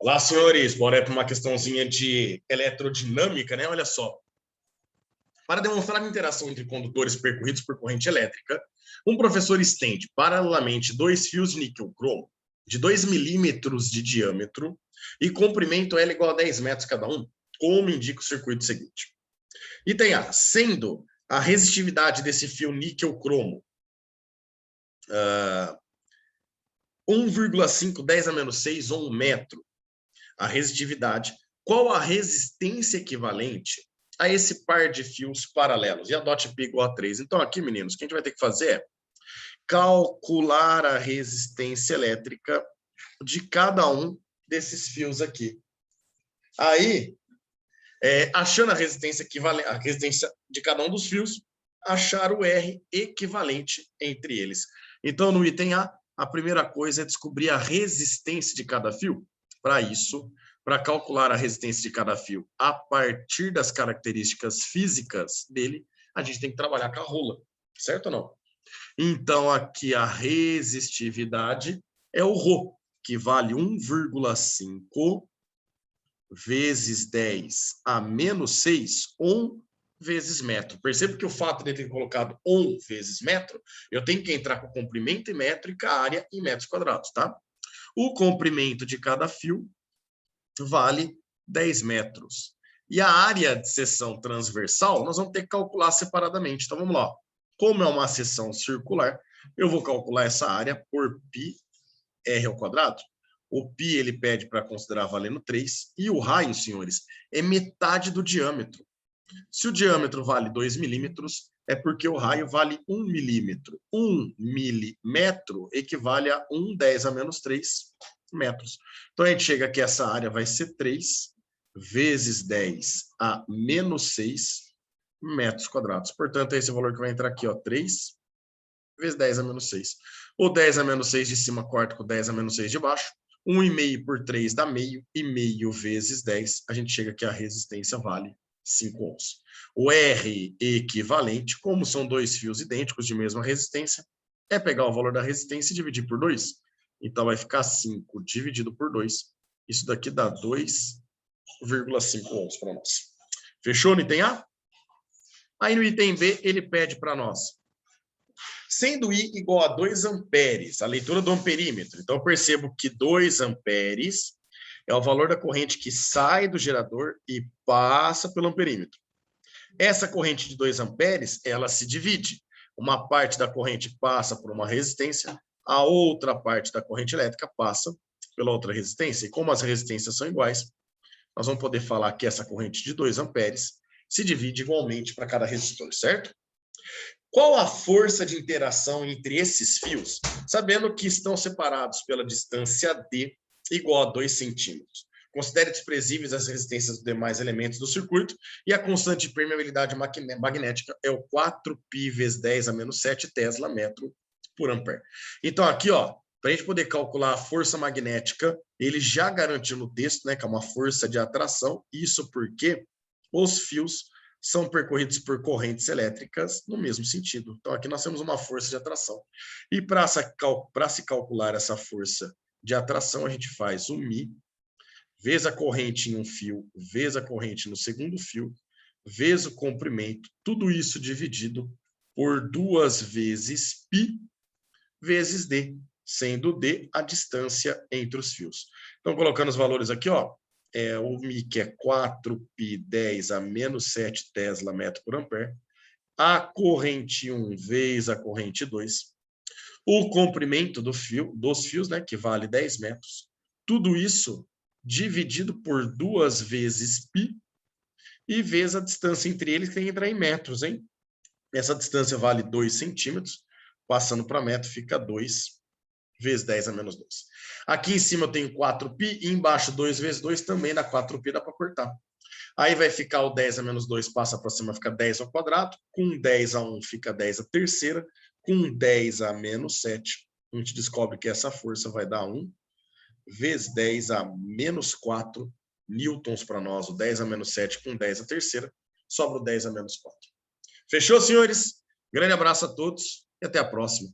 Olá, senhores. Bora para uma questãozinha de eletrodinâmica, né? Olha só. Para demonstrar a interação entre condutores percorridos por corrente elétrica, um professor estende paralelamente dois fios de níquel-cromo de 2 milímetros de diâmetro e comprimento L igual a 10 metros cada um, como indica o circuito seguinte. Item A, sendo a resistividade desse fio níquel-cromo 1,5 10 a menos 6 ou 1 metro, a resistividade, qual a resistência equivalente a esse par de fios paralelos? E a DOT P igual a 3. Então, aqui, meninos, o que a gente vai ter que fazer é calcular a resistência elétrica de cada um desses fios aqui. Aí, achando a resistência equivalente, a resistência de cada um dos fios, achar o R equivalente entre eles. Então, no item A primeira coisa é descobrir a resistência de cada fio. Para isso, para calcular a resistência de cada fio a partir das características físicas dele, a gente tem que trabalhar com a rola, certo ou não? Então, aqui a resistividade é o Rho, que vale 1,5 vezes 10 a menos 6, 1 vezes metro. Perceba que o fato de eu ter colocado 1 vezes metro, eu tenho que entrar com o comprimento em metro e com a área em metros quadrados, tá? O comprimento de cada fio vale 10 metros. E a área de seção transversal, nós vamos ter que calcular separadamente. Então, vamos lá. Como é uma seção circular, eu vou calcular essa área por πr ao quadrado. O π ele pede para considerar valendo 3. E o raio, senhores, é metade do diâmetro. Se o diâmetro vale 2 milímetros, é porque o raio vale 1 milímetro. 1 milímetro equivale a 1 10 a menos 3 metros. Então, a gente chega que essa área vai ser 3 vezes 10 a menos 6 metros quadrados. Portanto, é esse valor que vai entrar aqui, ó, 3 vezes 10 a menos 6. O 10 a menos 6 de cima corta com 10 a menos 6 de baixo. 1,5 por 3 dá meio, e meio vezes 10, a gente chega que a resistência vale 5 ohms. O R equivalente, como são dois fios idênticos de mesma resistência, é pegar o valor da resistência e dividir por 2. Então, vai ficar 5 dividido por 2. Isso daqui dá 2,5 ohms para nós. Fechou no item A? Aí no item B, ele pede para nós, sendo I igual a 2 amperes, a leitura do amperímetro. Então, eu percebo que 2 amperes é o valor da corrente que sai do gerador e passa pelo amperímetro. Essa corrente de 2 amperes, ela se divide. Uma parte da corrente passa por uma resistência, a outra parte da corrente elétrica passa pela outra resistência. E como as resistências são iguais, nós vamos poder falar que essa corrente de 2 amperes se divide igualmente para cada resistor, certo? Qual a força de interação entre esses fios, sabendo que estão separados pela distância D igual a 2 centímetros? Considere desprezíveis as resistências dos demais elementos do circuito e a constante de permeabilidade magnética é o 4π vezes 10 a menos 7 Tesla metro por ampere. Então, aqui, ó, para a gente poder calcular a força magnética, ele já garantiu no texto, né, que é uma força de atração, isso porque os fios são percorridos por correntes elétricas no mesmo sentido. Então, aqui nós temos uma força de atração. E para se calcular essa força de atração, a gente faz o μ, vezes a corrente em um fio, vezes a corrente no segundo fio, vezes o comprimento, tudo isso dividido por 2 vezes π, vezes d, sendo d a distância entre os fios. Então, colocando os valores aqui, ó, o μ que é 4π 10 a menos 7 Tesla metro por ampere, a corrente 1 vezes a corrente 2, o comprimento dos fios, né, que vale 10 metros, tudo isso dividido por 2 vezes π e vezes a distância entre eles, que tem que entrar em metros, hein? Essa distância vale 2 centímetros, passando para metro fica 2 vezes 10 a menos 2. Aqui em cima eu tenho 4π e embaixo 2 vezes 2 também dá 4π, dá para cortar. Aí vai ficar o 10 a menos 2, passa para cima, fica 10 ao quadrado. Com 10 a 1 fica 10 a terceira. Com 10 a menos 7, a gente descobre que essa força vai dar 1 vezes 10 a menos 4 newtons para nós. O 10 a menos 7 com 10 a terceira, sobra o 10 a menos 4. Fechou, senhores? Grande abraço a todos e até a próxima.